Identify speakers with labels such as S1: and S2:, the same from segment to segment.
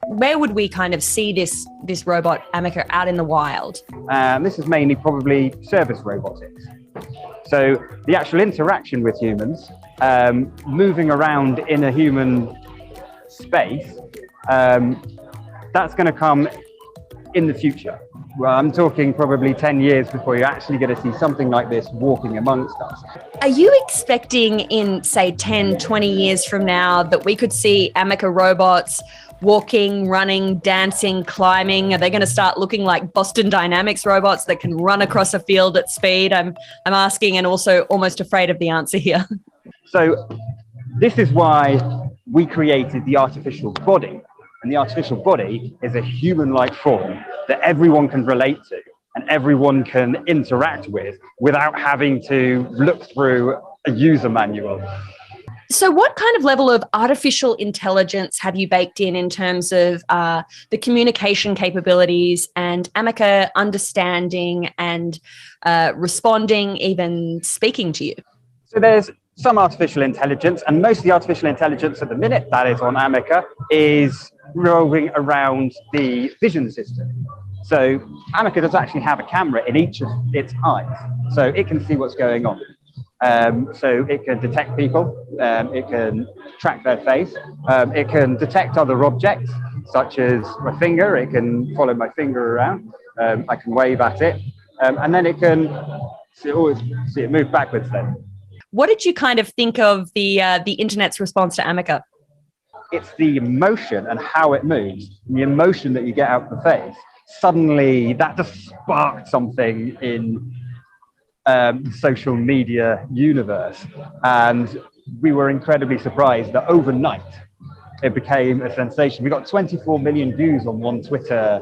S1: Where would we kind of see this robot, Ameca, out in the wild?
S2: This is mainly probably service robotics. So the actual interaction with humans, moving around in a human space, that's going to come in the future. Well, I'm talking probably 10 years before you're actually going to see something like this walking amongst us.
S1: Are you expecting in, say, 10, 20 years from now that we could see Ameca robots walking, running, dancing, climbing? Are they going to start looking like Boston Dynamics robots that can run across a field at speed? I'm asking, and also almost afraid of the answer here.
S2: So this is why we created the artificial body. And the artificial body is a human-like form that everyone can relate to and everyone can interact with without having to look through a user manual.
S1: So what kind of level of artificial intelligence have you baked in terms of the communication capabilities and Ameca understanding and responding, even speaking to you?
S2: So there's some artificial intelligence, and most of the artificial intelligence at the minute that is on Ameca is revolving around the vision system. So Ameca does actually have a camera in each of its eyes, so it can see what's going on. So it can detect people, it can track their face, it can detect other objects, such as my finger. It can follow my finger around, I can wave at it, and then it can see it move backwards then.
S1: What did you kind of think of the internet's response to Ameca?
S2: It's the emotion and how it moves, the emotion that you get out of the face. Suddenly that just sparked something in the social media universe. And we were incredibly surprised that overnight it became a sensation. We got 24 million views on one Twitter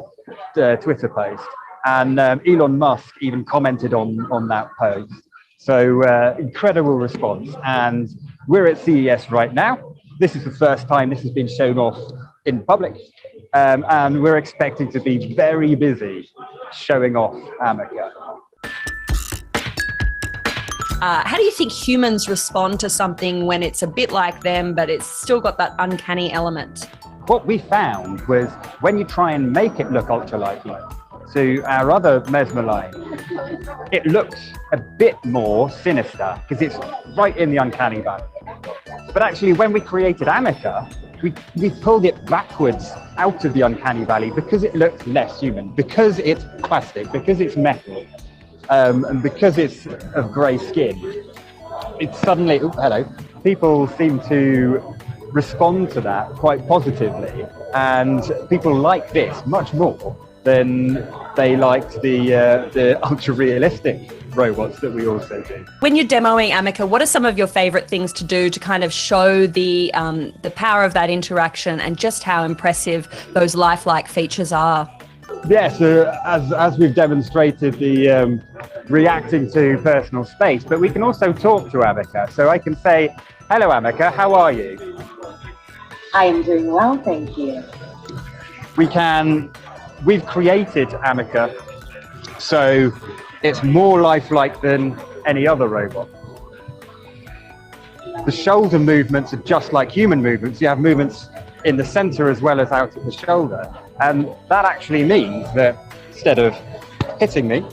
S2: post. And Elon Musk even commented on that post. So incredible response. And we're at CES right now. This is the first time this has been shown off in public. And we're expecting to be very busy showing off Ameca.
S1: How do you think humans respond to something when it's a bit like them, but it's still got that uncanny element?
S2: What we found was when you try and make it look ultra lifelike, to our other Mesmer line, it looks a bit more sinister because it's right in the uncanny valley. But actually, when we created Ameca, we pulled it backwards out of the uncanny valley because it looks less human, because it's plastic, because it's metal, and because it's of grey skin. It's suddenly, people seem to respond to that quite positively, and people like this much more than they liked the ultra-realistic robots that we also do.
S1: When you're demoing Ameca, what are some of your favourite things to do to kind of show the power of that interaction and just how impressive those lifelike features are?
S2: Yes, as we've demonstrated, the reacting to personal space, but we can also talk to Ameca. So I can say, "Hello, Ameca, how are you?"
S3: I am doing well, thank you.
S2: We've created Ameca so it's more lifelike than any other robot. The shoulder movements are just like human movements. You have movements in the center as well as out at the shoulder. And that actually means that instead of hitting me,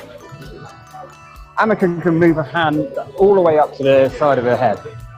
S2: Ameca can move a hand all the way up to the side of her head.